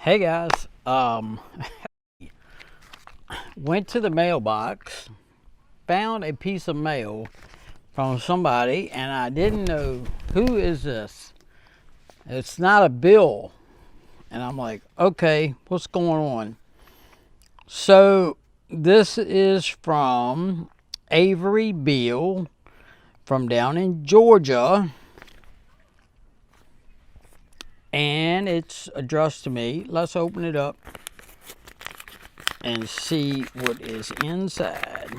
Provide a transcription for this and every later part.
Hey guys, went to the mailbox, found a piece of mail from somebody, and I didn't know who is this. It's not a bill, and I'm like, okay, what's going on? So this is from Avery Bill from down in Georgia, and it's addressed to me. Let's open it up and see what is inside.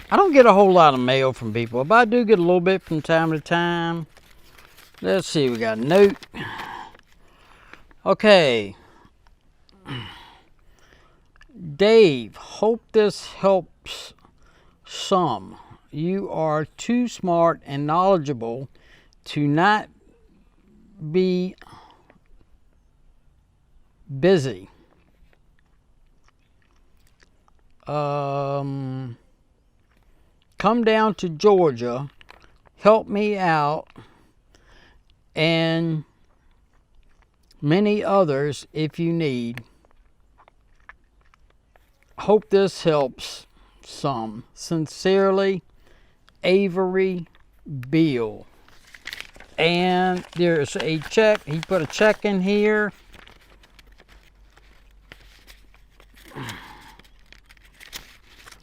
I don't get a whole lot of mail from people, but I do get a little bit from time to time. Let's see, we got a note. Okay. Dave, hope this helps some. You are too smart and knowledgeable to not be busy. Come down to Georgia, help me out, and many others if you need. Hope this helps some. Sincerely, Avery Beal. And there's a check. He put a check in here.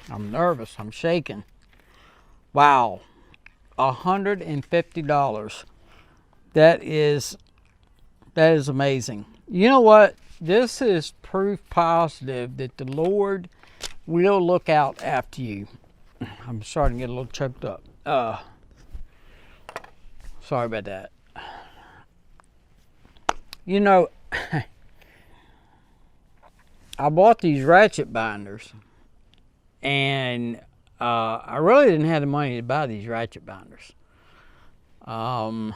I'm nervous. I'm shaking. Wow. $150. That is amazing. You know what? This is proof positive that the Lord will look out after you. I'm starting to get a little choked up. Sorry about that. You know, I bought these Ratchet Binders, and I really didn't have the money to buy these Ratchet Binders. I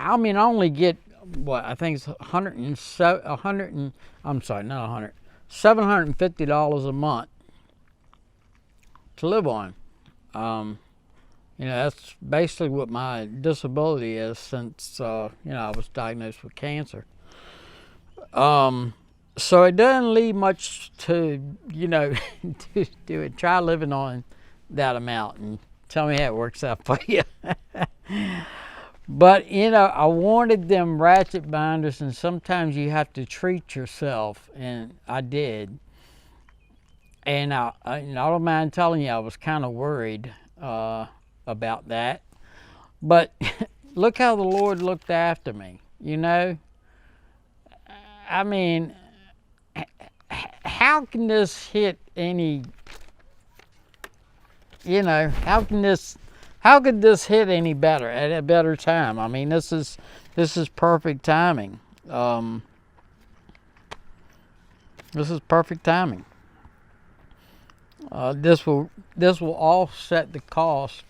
only get what I think is $750 a month to live on. That's basically what my disability is since I was diagnosed with cancer. So it doesn't leave much to to do it. Try living on that amount and tell me how it works out for you. But I wanted them Ratchet Binders, and sometimes you have to treat yourself, and I did. And I don't mind telling you, I was kind of worried about that. But look how the Lord looked after me. I mean, how can this hit any? How could this hit any better at a better time? I mean, this is perfect timing. This is perfect timing. This will offset the cost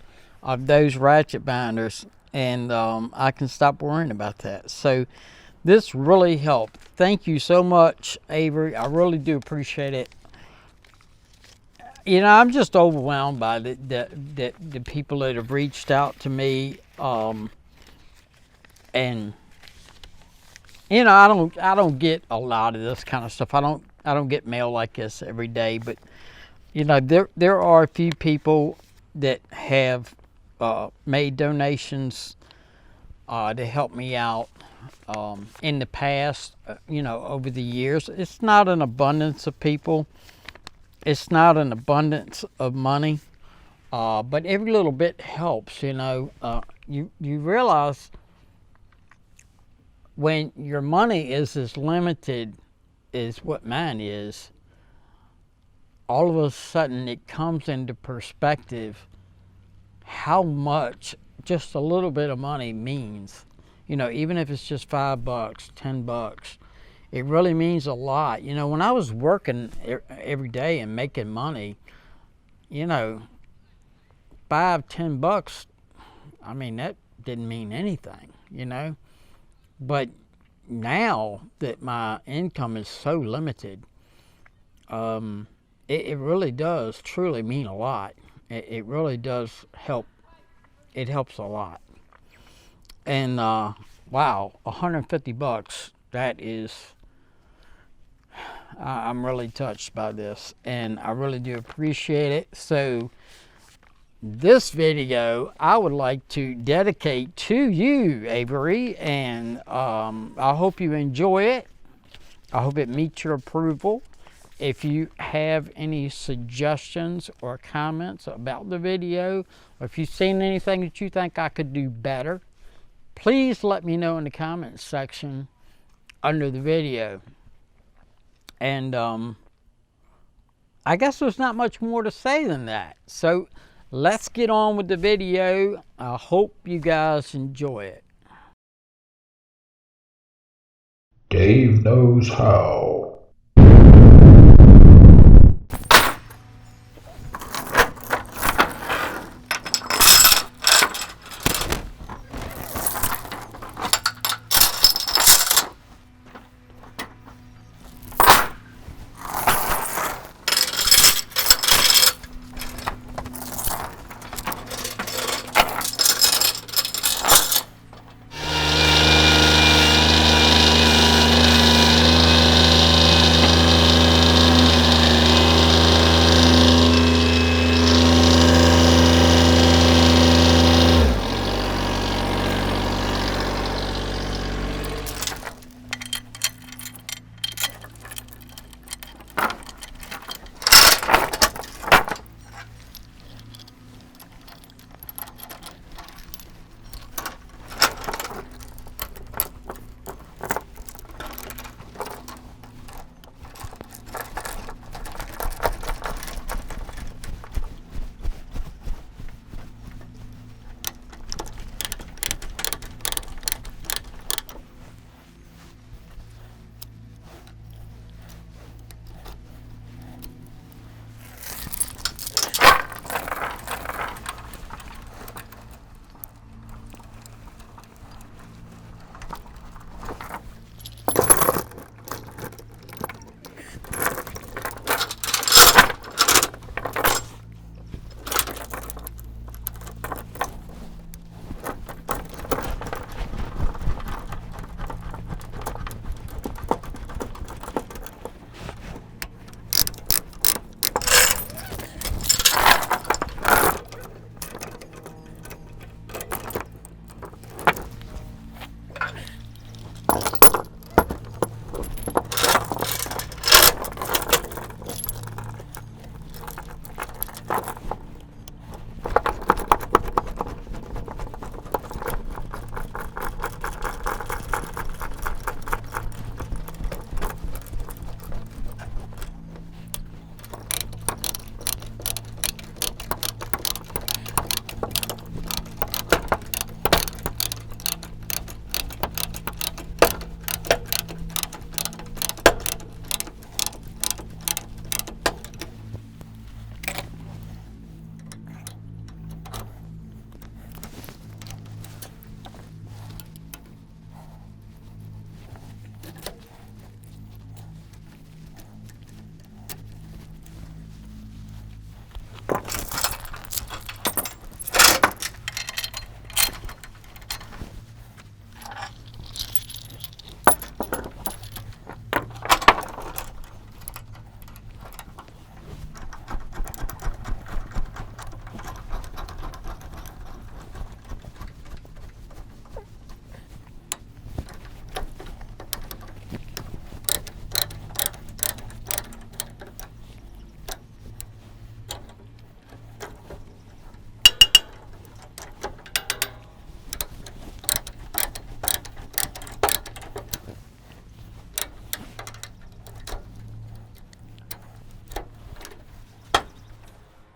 of those Ratchet Binders, and I can stop worrying about that. So this really helped. Thank you so much, Avery. I really do appreciate it. I'm just overwhelmed by the people that have reached out to me, and I don't get a lot of this kind of stuff. I don't get mail like this every day, but there are a few people that have made donations to help me out in the past. Over the years, it's not an abundance of people. It's not an abundance of money, but every little bit helps. You realize when your money is as limited as what mine is, all of a sudden it comes into perspective how much just a little bit of money means. Even if it's just $5, $10. It really means a lot. When I was working every day and making money, $5, $10, I mean, that didn't mean anything, But now that my income is so limited, it really does truly mean a lot. It really does help it helps a lot. And wow, 150 bucks. That is, I'm really touched by this, and I really do appreciate it. So this video I would like to dedicate to you, Avery, and I hope you enjoy it. I hope it meets your approval. If you have any suggestions or comments about the video, or if you've seen anything that you think I could do better, please let me know in the comments section under the video. And I guess there's not much more to say than that. So let's get on with the video. I hope you guys enjoy it. Dave Knows How.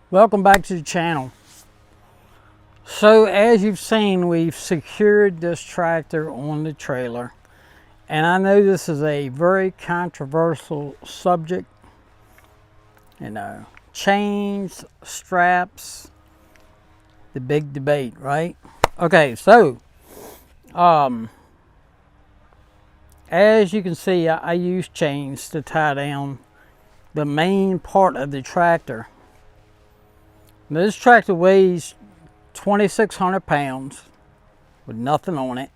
Welcome back to the channel. So as you've seen, we've secured this tractor on the trailer, and I know this is a very controversial subject, you know, chains, straps, the big debate, right? Okay, so as you can see, I use chains to tie down the main part of the tractor. Now, this tractor weighs 2,600 pounds with nothing on it.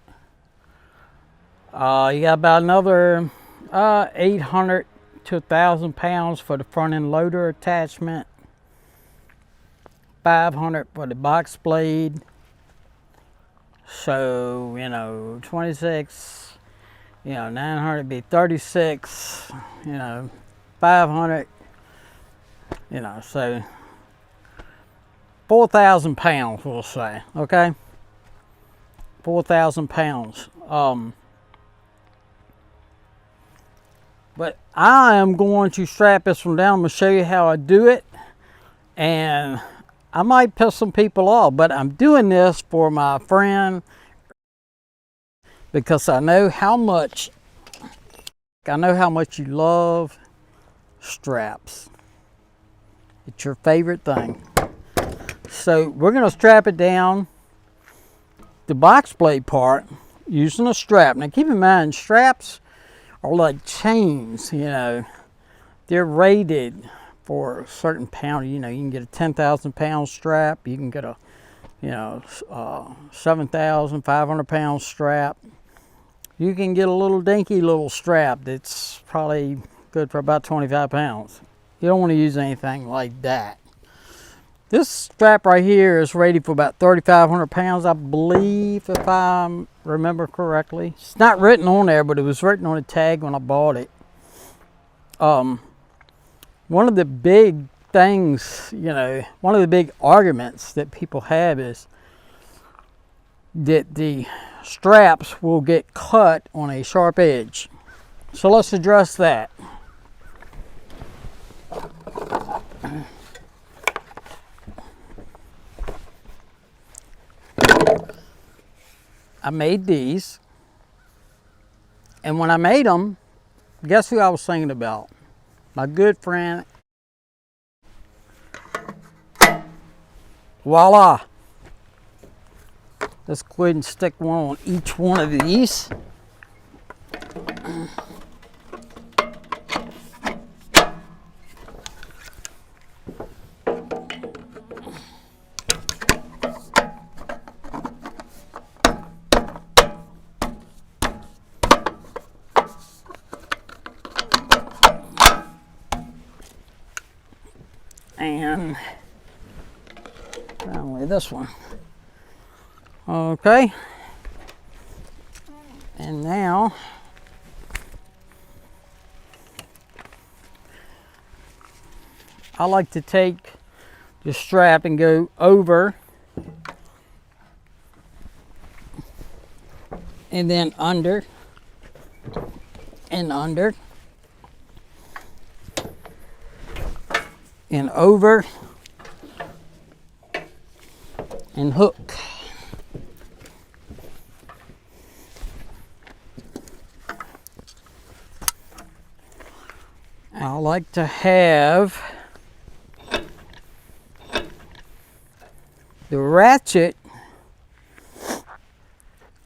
You got about another 800 to 1,000 pounds for the front end loader attachment. 500 for the box blade. So, 26, 900 would be 36, 500, so 4,000 pounds, we'll say, okay? 4,000 pounds. But I am going to strap this one down. I'm going to show you how I do it. And I might piss some people off, but I'm doing this for my friend because I know how much you love straps. It's your favorite thing. So we're going to strap it down, the box blade part, using a strap. Now keep in mind, straps are like chains, they're rated for a certain pound. You can get a 10,000 pound strap. You can get a 7,500 pound strap. You can get a little dinky little strap that's probably good for about 25 pounds. You don't want to use anything like that. This strap right here is rated for about 3,500 pounds, I believe, if I remember correctly. It's not written on there, but it was written on the tag when I bought it. One of the big things, one of the big arguments that people have is that the straps will get cut on a sharp edge. So let's address that. I made these, and when I made them, guess who I was thinking about? My good friend. Voila! Let's go ahead and stick one on each one of these. And finally this one. Okay. And now I like to take the strap and go over and then under and under and over and hook. I like to have the ratchet.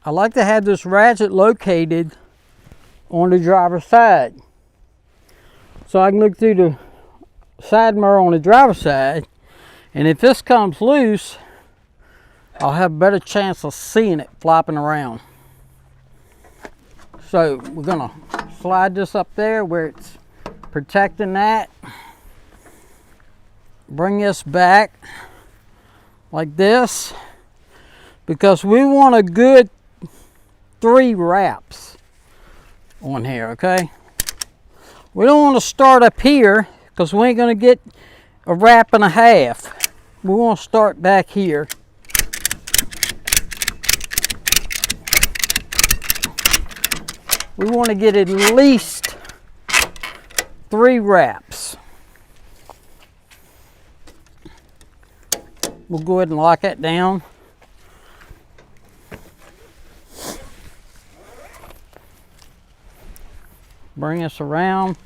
I like to have this ratchet located on the driver's side, so I can look through the side mirror on the driver's side, and if this comes loose, I'll have a better chance of seeing it flopping around. So we're gonna slide this up there where it's protecting that. Bring this back like this, because we want a good 3 wraps on here, okay? We don't want to start up here because we ain't gonna get a wrap and a half. We want to start back here. We want to get at least 3 wraps. We'll go ahead and lock that down. Bring this around.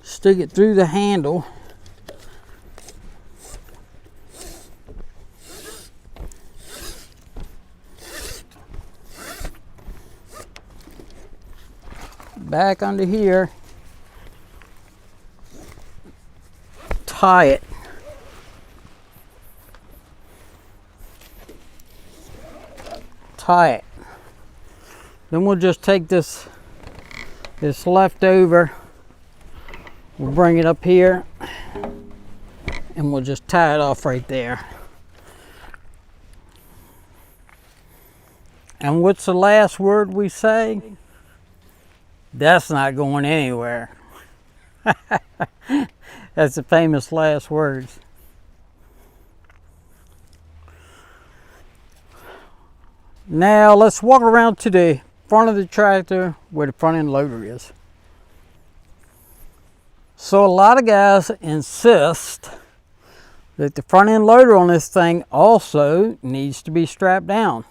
Stick it through the handle. Back under here. Tie it tie it. Then we'll just take this leftover, we'll bring it up here, and we'll just tie it off right there. And what's the last word we say? That's not going anywhere. That's the famous last words. Now let's walk around to the front of the tractor where the front end loader is. So a lot of guys insist that the front end loader on this thing also needs to be strapped down.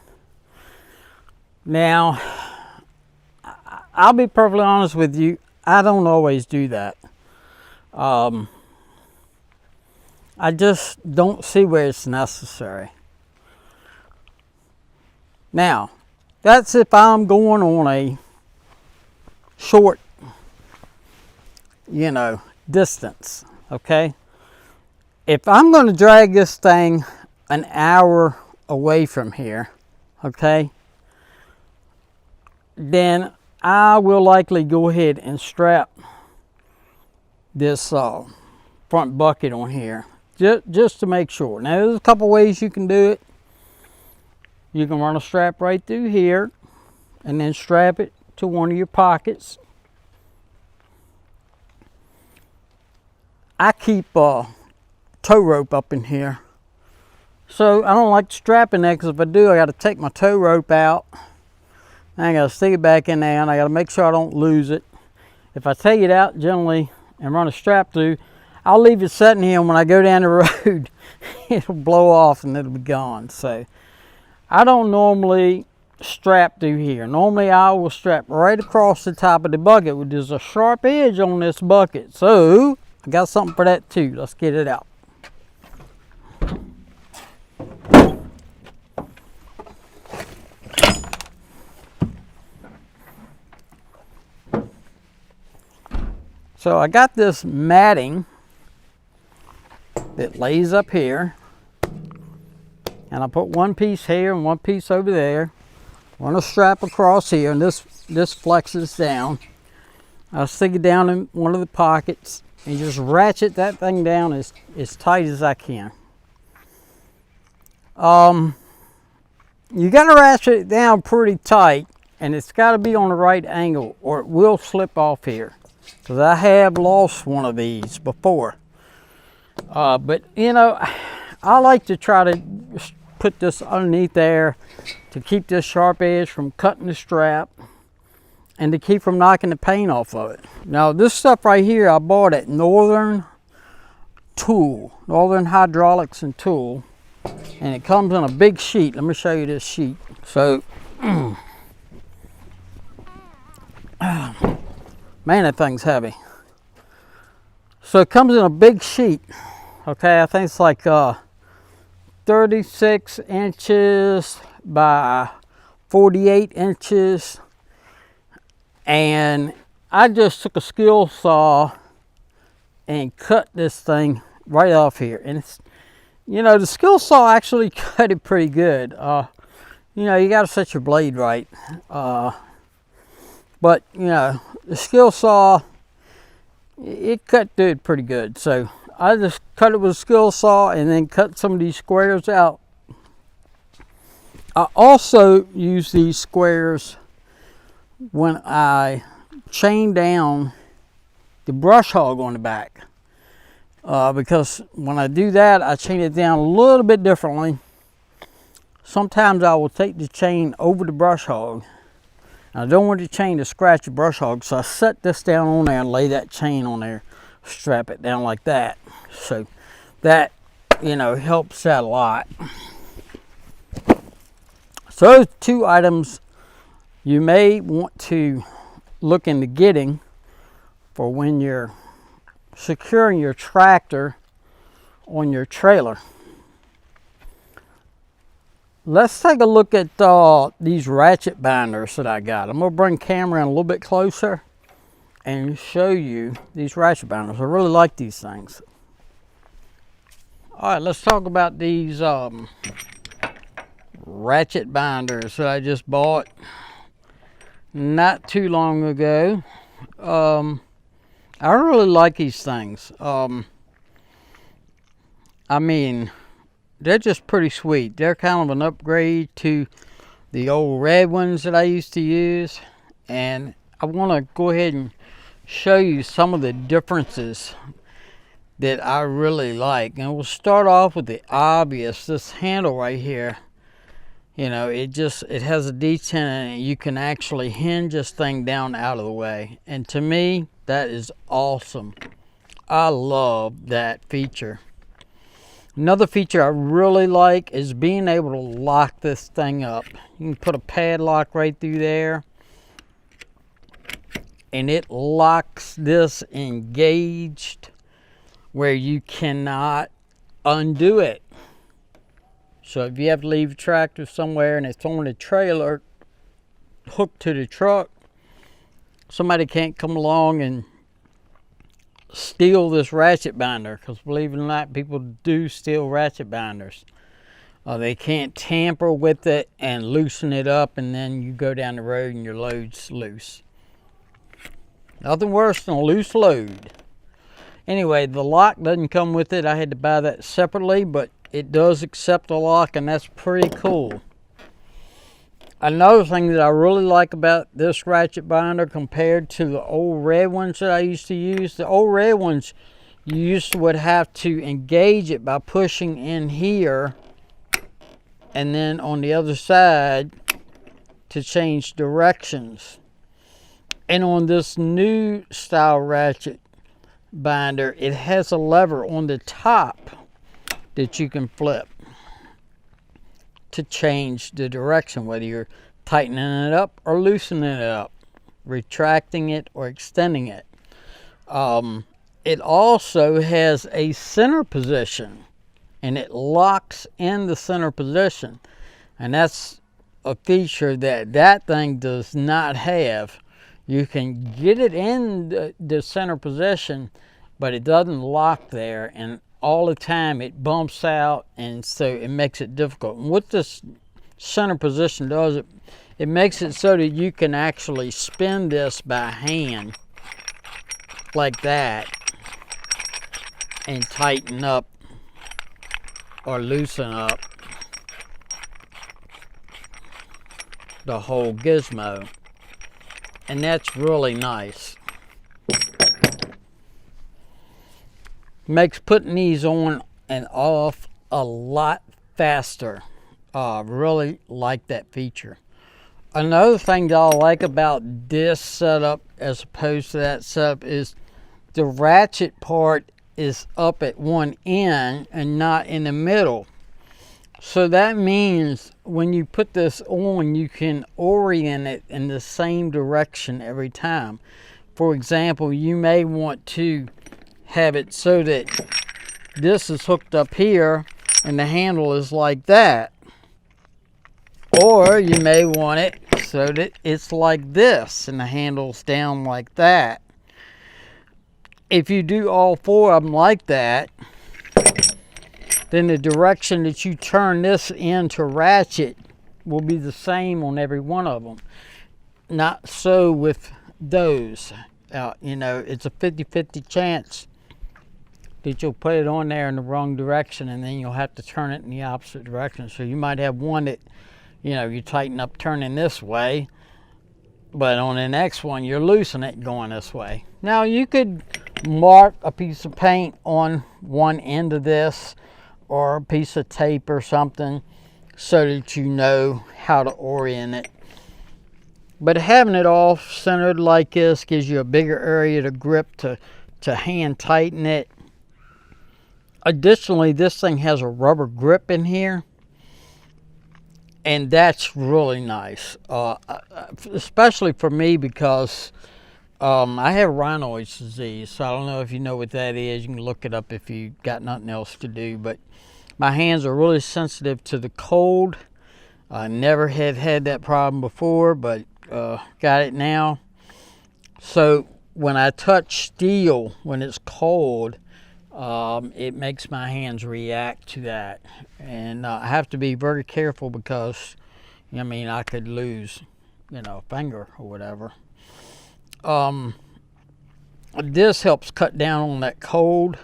Now, I'll be perfectly honest with you, I don't always do that. I just don't see where it's necessary. Now, that's if I'm going on a short, distance, okay? If I'm going to drag this thing an hour away from here, okay, then I will likely go ahead and strap this front bucket on here just to make sure. Now there's a couple ways you can do it. You can run a strap right through here and then strap it to one of your pockets. I keep tow rope up in here, so I don't like strapping that, because if I do, I got to take my tow rope out. I got to stick it back in there, and I got to make sure I don't lose it. If I take it out gently and run a strap through, I'll leave it sitting here, and when I go down the road, it'll blow off and it'll be gone. So I don't normally strap through here. Normally I will strap right across the top of the bucket, which is a sharp edge on this bucket. So I got something for that too. Let's get it out. So I got this matting that lays up here, and I put one piece here and one piece over there. Run a strap across here, and this flexes down. I'll stick it down in one of the pockets and just ratchet that thing down as tight as I can. You got to ratchet it down pretty tight, and it's got to be on the right angle or it will slip off here, because I have lost one of these before. But I like to try to put this underneath there to keep this sharp edge from cutting the strap and to keep from knocking the paint off of it. Now this stuff right here I bought at Northern Hydraulics and Tool, and it comes in a big sheet. Let me show you this sheet. So man, that thing's heavy. So it comes in a big sheet. Okay, I think it's like 36 inches by 48 inches. And I just took a skill saw and cut this thing right off here. And it's, the skill saw actually cut it pretty good. You got to set your blade right. But, the skill saw, it cut through it pretty good. So I just cut it with a skill saw and then cut some of these squares out. I also use these squares when I chain down the brush hog on the back. Because when I do that, I chain it down a little bit differently. Sometimes I will take the chain over the brush hog. I don't want the chain to scratch the brush hog, so I set this down on there and lay that chain on there, strap it down like that. So that, helps out a lot. So those two items you may want to look into getting for when you're securing your tractor on your trailer. Let's take a look at these ratchet binders that I got. I'm going to bring the camera in a little bit closer and show you these ratchet binders. I really like these things. All right, let's talk about these Ratchet Binders that I just bought not too long ago. I really like these things. I mean, they're just pretty sweet. They're kind of an upgrade to the old red ones that I used to use. And I want to go ahead and show you some of the differences that I really like. And we'll start off with the obvious. This handle right here, you know, it has a detent in it. You can actually hinge this thing down out of the way. And to me, that is awesome. I love that feature. Another feature I really like is being able to lock this thing up. You can put a padlock right through there, and it locks this engaged where you cannot undo it. So if you have to leave a tractor somewhere and it's on a trailer hooked to the truck, somebody can't come along and steal this ratchet binder, because believe it or not, people do steal ratchet binders. They can't tamper with it and loosen it up, and then you go down the road and your load's loose. Nothing worse than a loose load. Anyway, the lock doesn't come with it. I had to buy that separately, but it does accept a lock, and that's pretty cool. Another thing that I really like about this ratchet binder compared to the old red ones that I used to use, the old red ones, you would have to engage it by pushing in here and then on the other side to change directions. And on this new style ratchet binder, it has a lever on the top that you can flip to change the direction, whether you're tightening it up or loosening it up, retracting it or extending it. It also has a center position, and it locks in the center position, and that's a feature that that thing does not have. You can get it in the center position, but it doesn't lock there, and all the time it bumps out, and so it makes it difficult. And what this center position does, it makes it so that you can actually spin this by hand like that and tighten up or loosen up the whole gizmo, and that's really nice. Makes putting these on and off a lot faster. Really like that feature. Another thing that I like about this setup as opposed to that setup is the ratchet part is up at one end and not in the middle. So that means when you put this on, you can orient it in the same direction every time. For example, you may want to have it so that this is hooked up here and the handle is like that, or you may want it so that it's like this and the handle's down like that. If you do all four of them like that, then the direction that you turn this into ratchet will be the same on every one of them. Not so with those. You know, it's a 50-50 chance that you'll put it on there in the wrong direction, and then you'll have to turn it in the opposite direction. So you might have one that, you know, you tighten up turning this way, but on the next one you're loosening it going this way. Now you could mark a piece of paint on one end of this or a piece of tape or something so that you know how to orient it. But having it all centered like this gives you a bigger area to grip to hand tighten it. Additionally, this thing has a rubber grip in here, and that's really nice, especially for me because I have Raynaud's disease. So I don't know if you know what that is. You can look it up if you got nothing else to do. But my hands are really sensitive to the cold. I never had that problem before, but got it now. So when I touch steel when it's cold, it makes my hands react to that. And I have to be very careful because, I mean, I could lose, a finger or whatever. This helps cut down on that cold,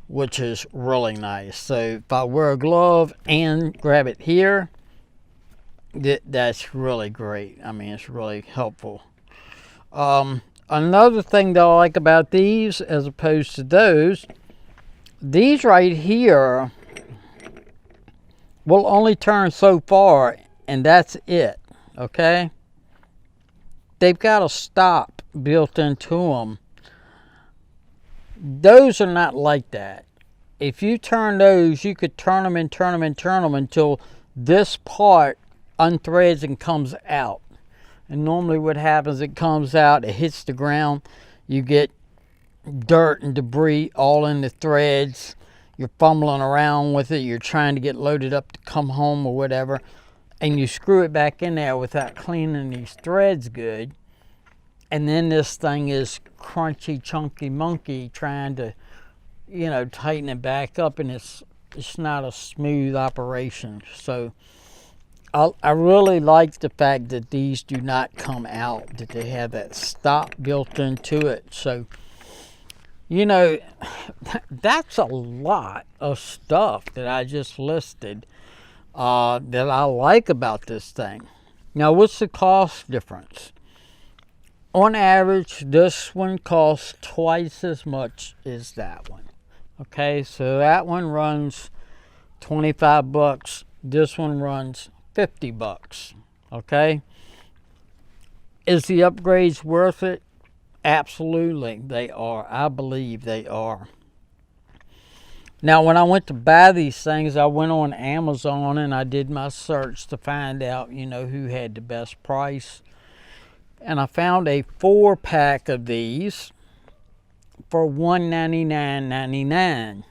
which is really nice. So if I wear a glove and grab it here, that's really great. I mean, it's really helpful. Another thing that I like about these as opposed to these right here will only turn so far, and that's it, okay? They've got a stop built into them. Those are not like that. If you turn those, you could turn them and turn them and turn them until this part unthreads and comes out. And normally what happens, it comes out, it hits the ground, you get dirt and debris all in the threads. You're fumbling around with it, you're trying to get loaded up to come home or whatever, and you screw it back in there without cleaning these threads good. And then this thing is crunchy, chunky monkey trying to, tighten it back up, and it's not a smooth operation. So I really like the fact that these do not come out, that they have that stop built into it. So, that's a lot of stuff that I just listed that I like about this thing. Now, what's the cost difference? On average, this one costs twice as much as that one. Okay, so that one runs 25 bucks. This one runs 50 bucks. Okay, is the upgrades worth it? Absolutely, they are. I believe they are. Now, when I went to buy these things, I went on Amazon and I did my search to find out, who had the best price. And I found a 4-pack of these for $199.99.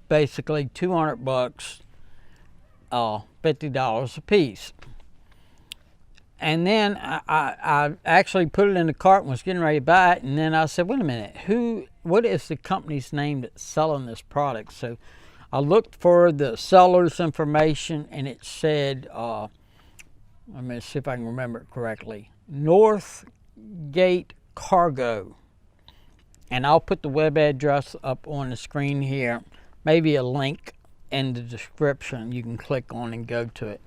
Basically 200 bucks, $50 a piece. And then I actually put it in the cart and was getting ready to buy it, and then I said, wait a minute, what is the company's name that's selling this product? So I looked for the seller's information, and it said, let me see if I can remember it correctly, Northgate Cargo. And I'll put the web address up on the screen here, maybe a link in the description you can click on and go to it.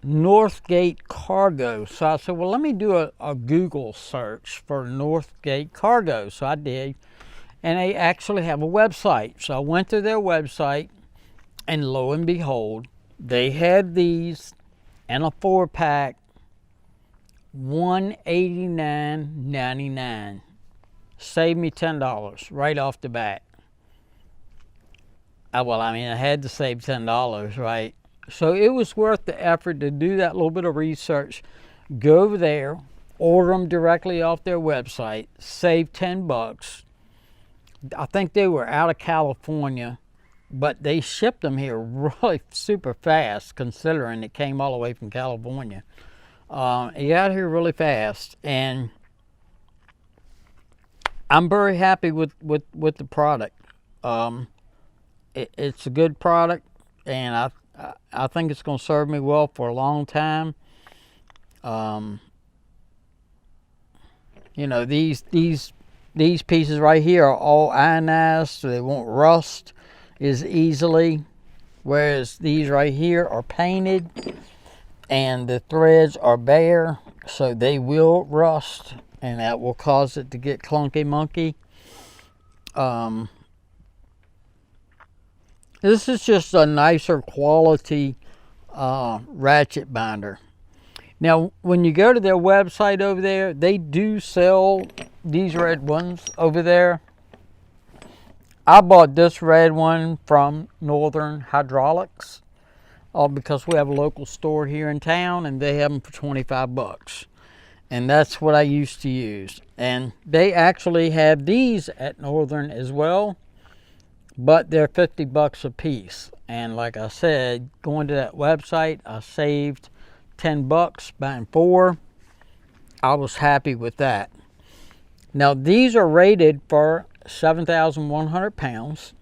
Northgate Cargo. So I said, well, let me do a Google search for Northgate Cargo. So I did, and they actually have a website. So I went to their website, and lo and behold, they had these in a 4-pack, $189.99. Saved me $10 right off the bat. I had to save $10, right? So it was worth the effort to do that little bit of research. Go over there, order them directly off their website, save 10 bucks. I think they were out of California, but they shipped them here really super fast, considering it came all the way from California. It got here really fast, and I'm very happy with the product. It's a good product, and I think it's going to serve me well for a long time. These pieces right here are all ionized, so they won't rust as easily, whereas these right here are painted and the threads are bare, so they will rust, and that will cause it to get clunky monkey. This is just a nicer quality ratchet binder. Now, when you go to their website over there, they do sell these red ones over there. I bought this red one from Northern Hydraulics because we have a local store here in town, and they have them for 25 bucks. And that's what I used to use. And they actually have these at Northern as well, but they're 50 bucks a piece. And like I said, going to that website, I saved 10 bucks buying 4. I was happy with that. Now, these are rated for 7,100 pounds.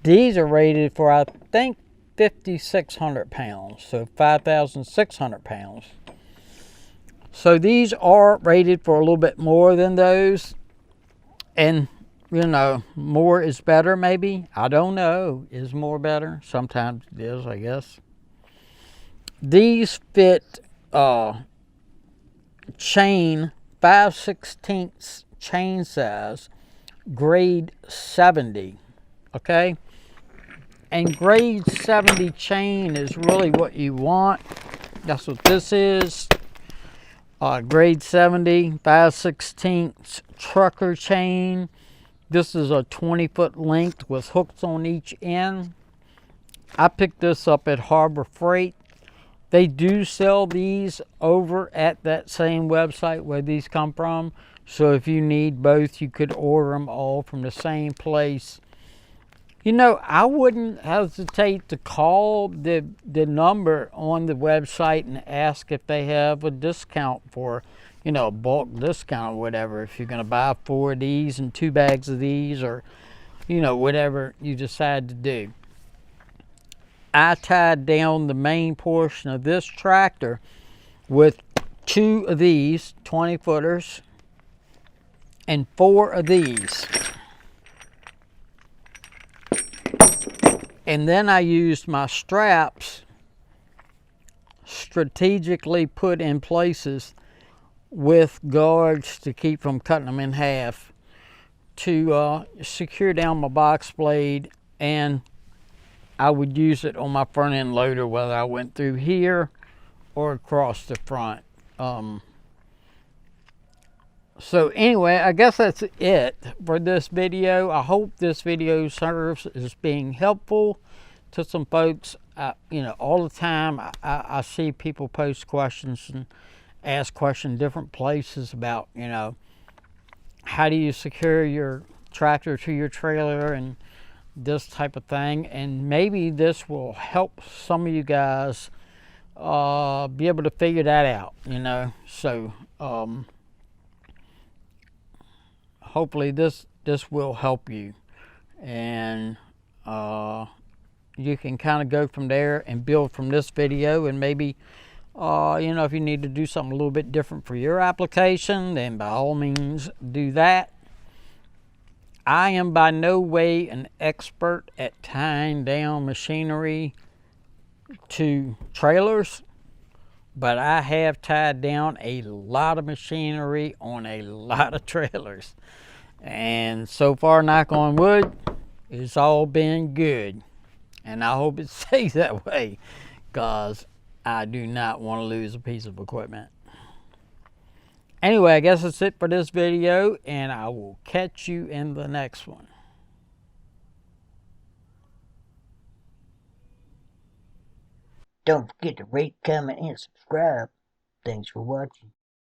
These are rated for, I think, 5,600 pounds, so 5,600 pounds. So these are rated for a little bit more than those, and you know, more is better maybe. I don't know. Is more better? Sometimes it is, I guess. These fit chain 5/16 chain size, grade 70. Okay, and grade 70 chain is really what you want. That's what this is. Grade 70 5/16 trucker chain. This is a 20-foot length with hooks on each end. I picked this up at Harbor Freight. They do sell these over at that same website where these come from. So if you need both, you could order them all from the same place. You know, I wouldn't hesitate to call the number on the website and ask if they have a discount for, you know, a bulk discount or whatever. If you're going to buy 4 of these and 2 bags of these, or, you know, whatever you decide to do. I tied down the main portion of this tractor with 2 of these 20-footers and 4 of these. And then I used my straps strategically put in places with guards to keep from cutting them in half to secure down my box blade, and I would use it on my front end loader whether I went through here or across the front. So anyway, I guess that's it for this video. I hope this video serves as being helpful to some folks. You know, all the time I see people post questions and ask questions different places about, you know, how do you secure your tractor to your trailer and this type of thing. And maybe this will help some of you guys be able to figure that out, you know. So hopefully this will help you, and you can kind of go from there and build from this video. And maybe you know, if you need to do something a little bit different for your application, then by all means do that. I am by no way an expert at tying down machinery to trailers, but I have tied down a lot of machinery on a lot of trailers. And so far, knock on wood, it's all been good. And I hope it stays that way, because I do not want to lose a piece of equipment. Anyway, I guess that's it for this video, and I will catch you in the next one. Don't forget to rate, comment, and subscribe. Thanks for watching.